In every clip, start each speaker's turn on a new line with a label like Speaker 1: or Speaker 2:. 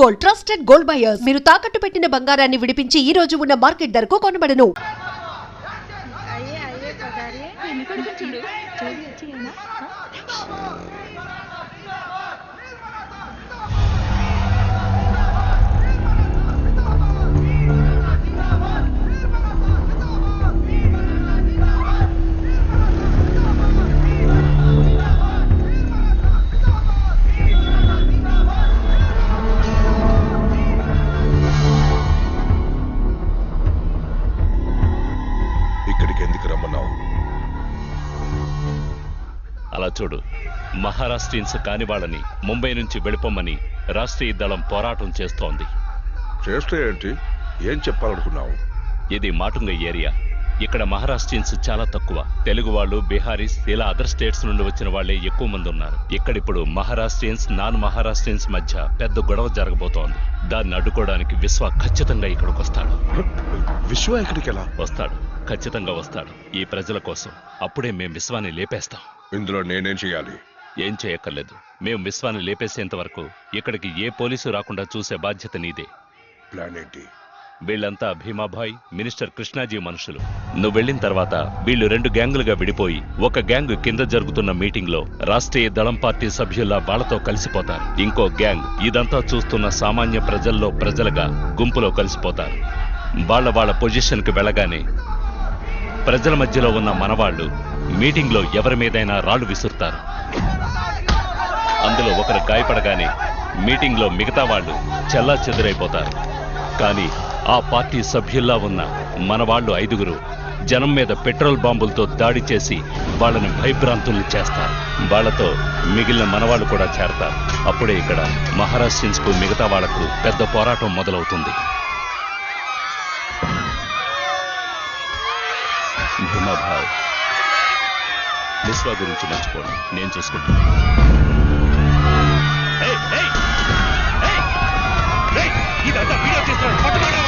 Speaker 1: Gold, trusted gold buyers. మీరు తాకట్టు పెట్టిన బంగారాన్ని విడిపించి ఈ రోజు ఉన్న మార్కెట్ ధరకు కొనబడను.
Speaker 2: అలా చూడు, మహారాష్ట్రియన్స్ కాని వాళ్ళని ముంబై నుంచి వెళ్ళిపోమని రాష్ట్రీయ దళం పోరాటం చేస్తోంది.
Speaker 3: చేస్తే ఏంటి? ఏం చెప్పాలనుకున్నావు?
Speaker 2: ఇది మాటుంగ ఏరియా. ఇక్కడ మహారాష్ట్రియన్స్ చాలా తక్కువ. తెలుగు వాళ్ళు, బీహారీస్, ఇలా అదర్ స్టేట్స్ నుండి వచ్చిన వాళ్లే ఎక్కువ మంది ఉన్నారు. ఇక్కడిప్పుడు మహారాష్ట్రియన్స్, నాన్ మహారాష్ట్రియన్స్ మధ్య పెద్ద గొడవ జరగబోతోంది. దాన్ని అడ్డుకోవడానికి విశ్వ ఖచ్చితంగా ఇక్కడికి వస్తాడు.
Speaker 3: విశ్వ ఇక్కడికి ఎలా
Speaker 2: వస్తాడు? ఖచ్చితంగా వస్తాడు. ఈ ప్రజల కోసం. అప్పుడే మేం విశ్వాన్ని లేపేస్తాం.
Speaker 3: ఇందులో నేనేం చేయాలి?
Speaker 2: ఏం చేయక్కర్లేదు. మేం విశ్వాన్ని లేపేసేంత వరకు ఇక్కడికి ఏ పోలీసు రాకుండా చూసే బాధ్యత నీదే.
Speaker 3: ప్లాన్ ఏంటి?
Speaker 2: వీళ్ళంతా భీమాభాయ్, మినిస్టర్ కృష్ణాజీ మనుషులు. నువ్వు వెళ్ళిన తర్వాత వీళ్ళు 2 గ్యాంగులుగా విడిపోయి ఒక గ్యాంగ్ కింద జరుగుతున్న మీటింగ్ లో రాష్ట్రీయ దళం పార్టీ సభ్యుల్లా వాళ్లతో కలిసిపోతారు. ఇంకో గ్యాంగ్ ఇదంతా చూస్తున్న సామాన్య ప్రజల్లో ప్రజలుగా గుంపులో కలిసిపోతారు. వాళ్ళ పొజిషన్ కి వెళ్ళగానే ప్రజల మధ్యలో ఉన్న మనవాళ్లు మీటింగ్ లో ఎవరి మీదైనా రాళ్లు విసురుతారు. అందులో ఒకరు గాయపడగానే మీటింగ్ లో మిగతా వాళ్ళు చెల్లా చెదురైపోతారు. కానీ ఆ పార్టీ సభ్యుల్లా ఉన్న మనవాళ్లు 5గురు జనం మీద పెట్రోల్ బాంబులతో దాడి చేసి వాళ్ళని భయభ్రాంతుల్ని చేస్తారు. వాళ్లతో మిగిలిన మనవాళ్లు కూడా చేరతారు. అప్పుడే ఇక్కడ మహారాష్ట్రియన్స్ కు మిగతా వాళ్లకు పెద్ద పోరాటం మొదలవుతుంది. భీమాభాయ్, విశ్వ గురించి మర్చిపోండి, నేను చూసుకుంటాను. ఇదంతా వీడియో చేస్తున్నాడు, పట్టుకోవడం.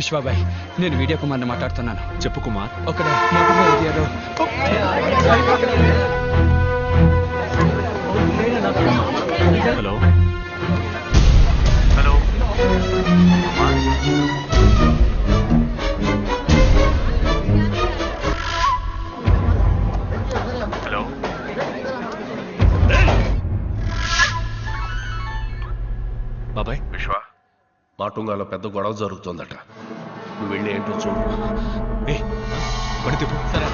Speaker 4: విశ్వాబాయ్, నేను మీడియా కుమార్ని మాట్లాడుతున్నాను.
Speaker 5: చెప్పు కుమార్.
Speaker 4: ఒక ఏరియాలో
Speaker 5: హలో హలో హలో.
Speaker 2: బాబాయ్,
Speaker 3: విశ్వ, మాటుంగాలో పెద్ద గొడవ జరుగుతుందట. నువ్వు వెళ్ళి ఏంటో చూడు.
Speaker 5: పడితే సరే.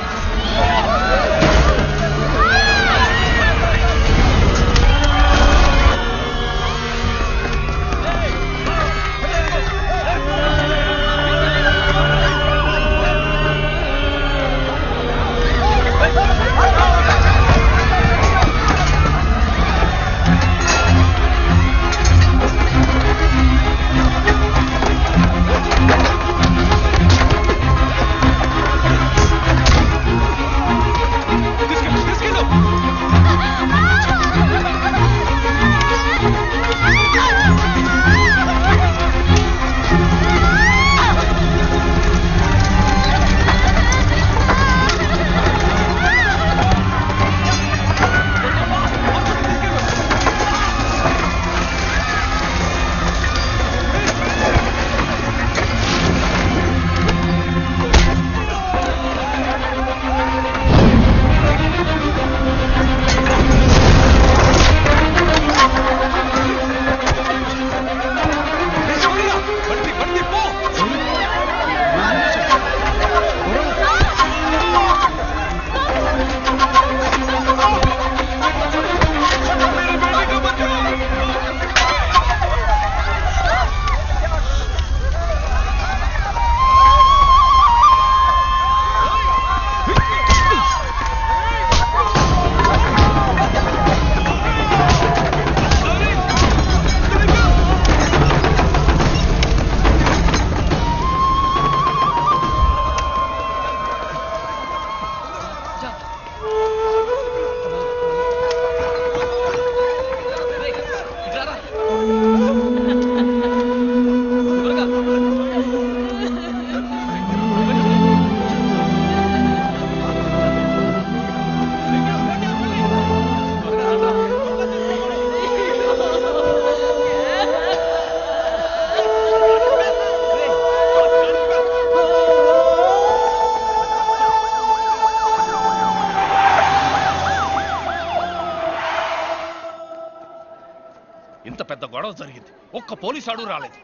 Speaker 3: ఇంత పెద్ద గొడవ జరిగింది, ఒక్క పోలీసు అడుగు రాలేదు.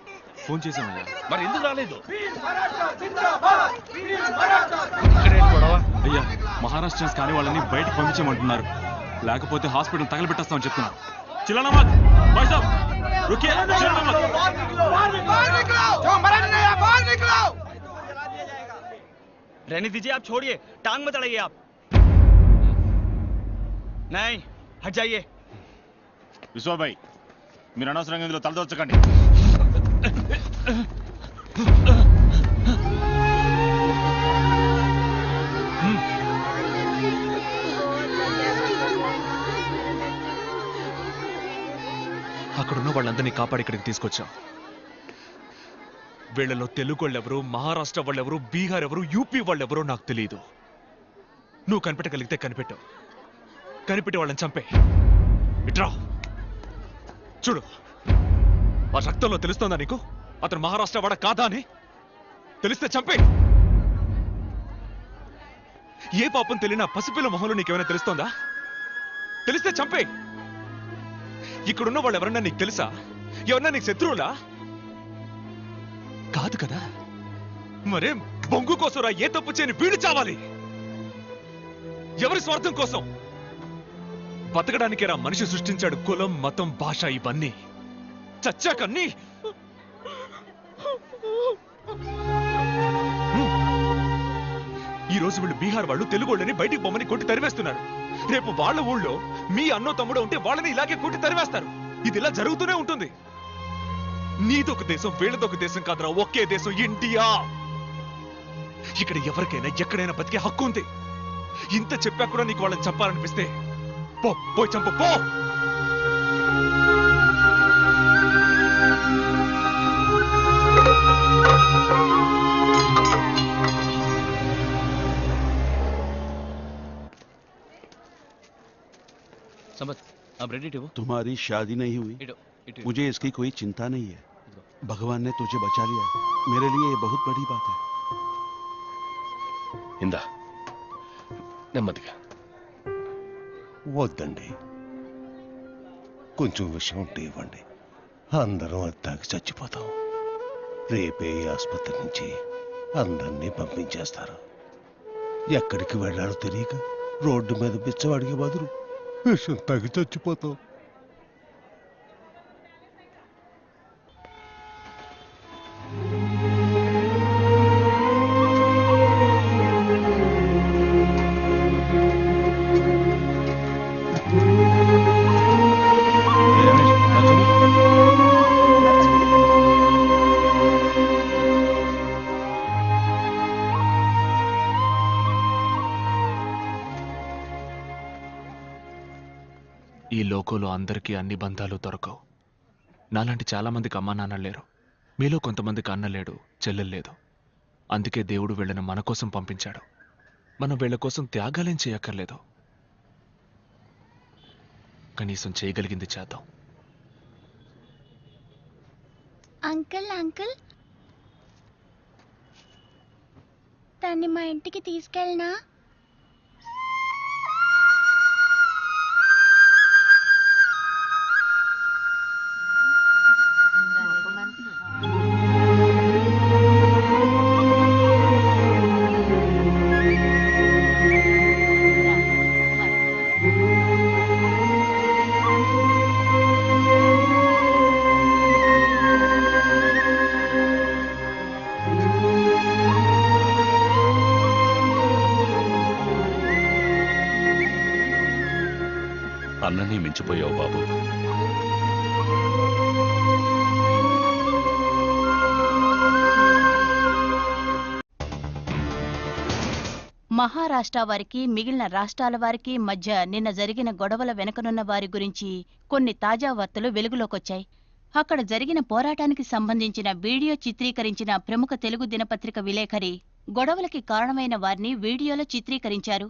Speaker 5: ఫోన్ చేసామయ్యా.
Speaker 3: మరి ఎందుకు రాలేదు? ఇక్కడేంటి గొడవ?
Speaker 5: అయ్యా, మహారాష్ట్రన్స్ కానీ వాళ్ళని బయటకు పంపించమంటున్నారు, లేకపోతే హాస్పిటల్ తగలబెట్టేస్తామని చెప్తున్నారు. చిల్లనమత్ భాయ్ సాబ్ రుకియే, చిల్లనమత్.
Speaker 6: रहने दीजिए, आप छोड़िए, टांग मत अड़ाइए आप. नहीं, हट जाइए.
Speaker 5: విశ్వభాయ్, మీరు అనవసరంగా ఇందులో తలదొచ్చకండి.
Speaker 7: అక్కడున్న వాళ్ళందరినీ కాపాడి ఇక్కడికి తీసుకొచ్చాం. వీళ్ళలో తెలుగు వాళ్ళెవరు, మహారాష్ట్ర వాళ్ళెవరు, బీహార్ ఎవరు, యూపీ వాళ్ళెవరో నాకు తెలియదు. నువ్వు కనిపెట్టగలిగితే కనిపెట్టావు, కనిపెట్టి వాళ్ళని చంపే. ఇట్రా చూడు, ఆ రక్తంలో తెలుస్తోందా నీకు అతను మహారాష్ట్ర వాడ కాదా అని? తెలిస్తే చంపే. ఏ పాపం తెలియనా పసిపిల్ల మొహంలో నీకేమైనా తెలుస్తోందా? తెలిస్తే చంపే. ఇక్కడున్న వాళ్ళు ఎవరన్నా నీకు తెలుసా? ఎవరన్నా నీకు శత్రువులా? కాదు కదా. మరేం బొంగు కోసం రా ఏ తప్పు చేయని వీడు చావాలి? ఎవరి స్వార్థం కోసం? బతకడానికే రా మనిషి సృష్టించాడు కులం, మతం, భాష ఇవన్నీ. చచ్చాకన్నీ ఈ రోజు వీళ్ళు బీహార్ వాళ్ళు తెలుగు వాళ్ళని బయటికి బొమ్మని కొట్టి తరివేస్తున్నారు. రేపు వాళ్ళ ఊళ్ళో మీ అన్నో తమ్ముడో ఉంటే వాళ్ళని ఇలాగే కొట్టి తరివేస్తారు. ఇది ఇలా జరుగుతూనే ఉంటుంది. నీదొక దేశం, వీళ్ళదొక దేశం కాదురా, ఒకే దేశం ఇండియా. ఇక్కడ ఎవరికైనా ఎక్కడైనా బతికే హక్కు ఉంది. ఇంత చెప్పా కూడా నీకు వాళ్ళని చంపాలనిపిస్తే పో, పోయి చంపు, పో.
Speaker 6: अब रेडी हो?
Speaker 8: तुम्हारी शादी नहीं हुई, मुझे इसकी कोई चिंता नहीं है. भगवान ने तुझे बचा लिया, मेरे लिए ये बहुत बड़ी बात है.
Speaker 3: ఇందా నెమ్మదిగా.
Speaker 9: వద్దండి, కొంచెం విషయం ఉంటే ఇవ్వండి. అందరం అత్తాకి చచ్చిపోతాం. రేపే ఈ ఆసుపత్రి నుంచి అందరినీ పంపించేస్తారు. ఎక్కడికి వెళ్ళాలో తెలియక రోడ్డు మీద బిచ్చవాడికి బదులు విషం తాగి చచ్చిపోతాం.
Speaker 7: ఈ లోకంలో అందరికీ అన్ని బంధాలు దొరకవు. నాలాంటి చాలా మందికి అమ్మా నాన్న లేరు. మీలో కొంతమందికి అన్న లేడు, చెల్లెలు లేదు. అందుకే దేవుడు వీళ్ళని మన కోసం పంపించాడు. మనం వీళ్ళ కోసం త్యాగాలేం చేయక్కర్లేదు. కనీసం చేయగలిగింది చేద్దాం.
Speaker 10: అంకుల్ అంకుల్, తన్ని మా ఇంటికి తీసుకెళ్ళనా?
Speaker 2: అన్నని మించిపోయావు బాబు.
Speaker 11: మహారాష్ట్ర వారికి మిగిలిన రాష్ట్రాల వారికి మధ్య నిన్న జరిగిన గొడవల వెనుకనున్న వారి గురించి కొన్ని తాజా వార్తలు వెలుగులోకొచ్చాయి. అక్కడ జరిగిన పోరాటానికి సంబంధించిన వీడియో చిత్రీకరించిన ప్రముఖ తెలుగు దినపత్రిక విలేఖరి గొడవలకి కారణమైన వారిని వీడియోలో చిత్రీకరించారు.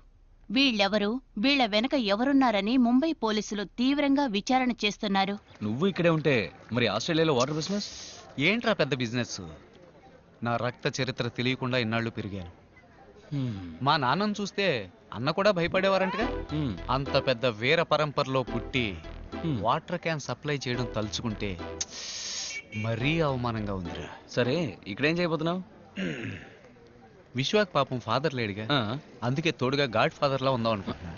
Speaker 11: వీళ్ళెవరు, వీళ్ల వెనక ఎవరున్నారని ముంబై పోలీసులు తీవ్రంగా విచారణ చేస్తున్నారు.
Speaker 6: నువ్వు ఇక్కడే ఉంటే మరి ఆస్ట్రేలియాలో వాటర్ బిజినెస్ ఏంట్రా? పెద్ద బిజినెస్. నా రక్త చరిత్ర తెలియకుండా ఇన్నాళ్ళు పెరిగాను. మా నాన్నను చూస్తే అన్న కూడా భయపడేవారంటగా. అంత పెద్ద వీర పరంపరలో పుట్టి వాటర్ క్యాన్ సప్లై చేయడం తలుచుకుంటే మరీ అవమానంగా ఉందిరా.
Speaker 12: సరే ఇక్కడేం చేయబోతున్నావు?
Speaker 6: విశ్వాక్ పాపం ఫాదర్ లేడుగా, అందుకే తోడుగా గాడ్ ఫాదర్ లా ఉందాం అనుకుంటున్నా.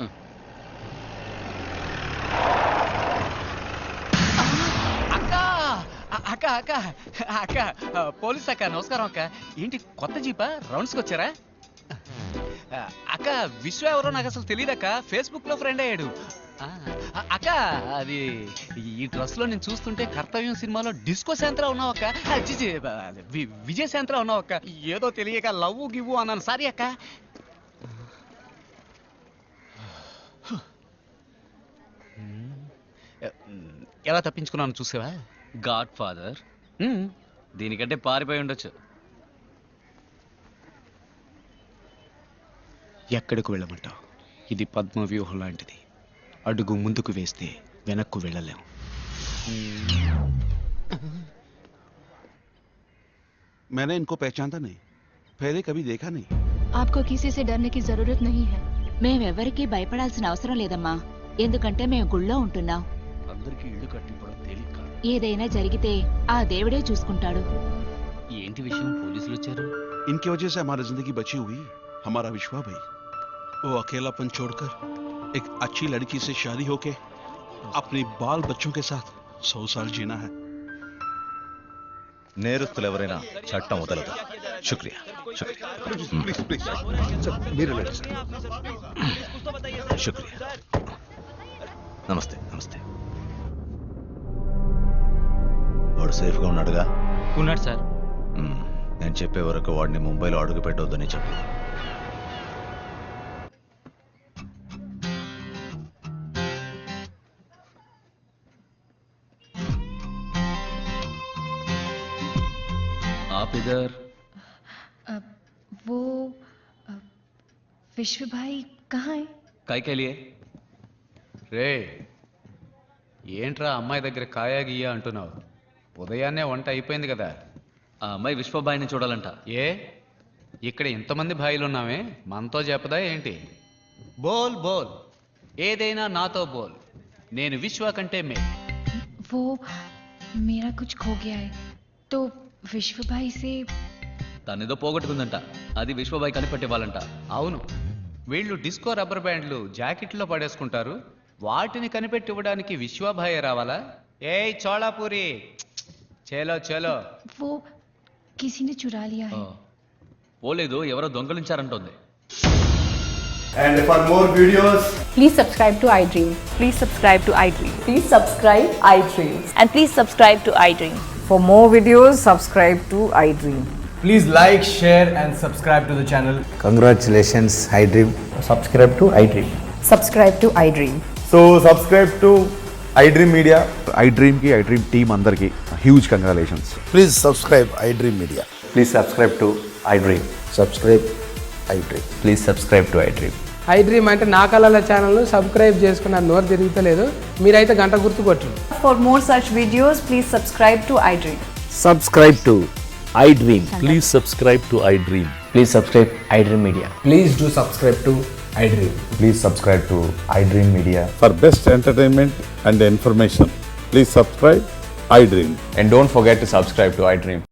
Speaker 6: అక్క అక్క అక్క పోలీస్ అక్క, నమస్కారం అక్క. ఏంటి కొత్త జీపా? రౌండ్స్కి వచ్చారా? అక్క విశ్వ ఎవరో నాకు అసలు తెలియదక్క, ఫేస్బుక్ లో ఫ్రెండ్ అయ్యాడు. అక్క అది ఈ డ్రెస్ లో నేను చూస్తుంటే కర్తవ్యం సినిమాలో డిస్కో శాంత్రా ఉన్నావక్క, విజయ్ శాంత్రా ఉన్నావక్క. ఏదో తెలియక లవ్ గివ్వు అన్నాను, సారీ అక్క. ఎలా తప్పించుకున్నాను చూసావా?
Speaker 12: గాడ్ ఫాదర్ దీనికంటే పారిపోయి ఉండొచ్చు.
Speaker 6: ఎక్కడికి వెళ్ళమంటావు? ఇది పద్మ వ్యూహం లాంటిది. అడుగు ముందుకు వేస్తే వెనక్కు వెళ్ళలేం.
Speaker 8: मैंने इनको पहचानता नहीं, पहले कभी देखा नहीं.
Speaker 13: आपको किसी से डरने की जरूरत नहीं है. మేమెవరికి భయపడాల్సిన అవసరం లేదమ్మా, ఎందుకంటే మేము గుళ్ళో ఉంటున్నాం.
Speaker 12: అందరికీ ఇల్లు కట్టింపడం తేలిక.
Speaker 13: ఏదైనా జరిగితే ఆ దేవుడే చూసుకుంటాడు.
Speaker 12: ఏంటి విషయం? పోలీసులు వచ్చారు.
Speaker 8: इनकी वजह से हमारी जिंदगी बची हुई. हमारा विश्वा भाई वो अकेलापन छोड़कर एक अच्छी लड़की से शादी होके अपने बाल बच्चों के साथ 100 साल जीना है.
Speaker 14: నేరస్తులు ఎవరైనా చట్టం వదలదు. శుక్రియా. శుక్రియా. నమస్తే. నమస్తే. వాడు సేఫ్గా ఉన్నాడుగా?
Speaker 12: ఉన్నాడు సార్.
Speaker 14: నేను చెప్పే వరకు వాడిని ముంబైలో అడుగు పెట్టవద్దని చెప్పు.
Speaker 12: आप इधर?
Speaker 13: वो विश्व भाई कहाँ है?
Speaker 12: काय के लिए?
Speaker 6: రే ఏంట్రా అమ్మాయి దగ్గర కాయా గీయా అంటున్నావు? ఉదయాన్నే వంట అయిపోయింది కదా.
Speaker 12: ఆ అమ్మాయి విశ్వబాయిని చూడాలంట.
Speaker 6: ఏ ఇక్కడ ఇంతమంది భాయిలు ఉన్నామే, మనతో చెప్పదా ఏంటి? బోల్ బోల్, ఏదైనా నాతో బోల్. నేను విశ్వ కంటే మే.
Speaker 13: वो मेरा कुछ खो गया है तो विश्व भाई से.
Speaker 12: తనేదో పోగొట్టుకుందంట, అది విశ్వబాయి కనిపెట్టేవాళ్ళంట.
Speaker 6: అవును, వీళ్ళు డిస్కో రబ్బర్ బ్యాండ్లు జాకెట్లో పడేసుకుంటారు, వాటిని కనిపెట్టివ్వడానికి విశ్వభాయ్ రావాలా? ఏయ్ చోళాపూరి, చేలో చేలో.
Speaker 13: वो किसी ने चुरा लिया है.
Speaker 12: పోలేదు, ఎవరో దొంగలించారంటోంది.
Speaker 15: And for more videos,
Speaker 16: please subscribe to iDream.
Speaker 17: Please subscribe to iDream.
Speaker 16: Please subscribe iDream.
Speaker 17: And please subscribe to iDream.
Speaker 16: For more videos, subscribe to iDream.
Speaker 15: please like, share and subscribe to the channel.
Speaker 18: Congratulations, iDream.
Speaker 15: Subscribe to iDream.
Speaker 16: Subscribe to iDream.
Speaker 15: So subscribe to iDream Media.
Speaker 18: iDream ki iDream team andarki huge congratulations.
Speaker 9: Please subscribe iDream Media.
Speaker 15: Please subscribe to iDream.
Speaker 9: Subscribe iDream.
Speaker 15: Please subscribe to iDream.
Speaker 19: iDream అంటే నా కళల ఛానల్ను subscribe చేసుకున్న నోరు తిరుగుతలేదు, మీరైతే గంట గుర్తు కొట్టండి.
Speaker 16: For more such videos, please subscribe to iDream.
Speaker 20: Subscribe to iDream. Please subscribe to iDream.
Speaker 15: Please subscribe iDream Media. Please do subscribe to iDream.
Speaker 18: Please subscribe to iDream Media.
Speaker 21: For best entertainment and information, please subscribe iDream.
Speaker 15: And don't forget to subscribe to iDream.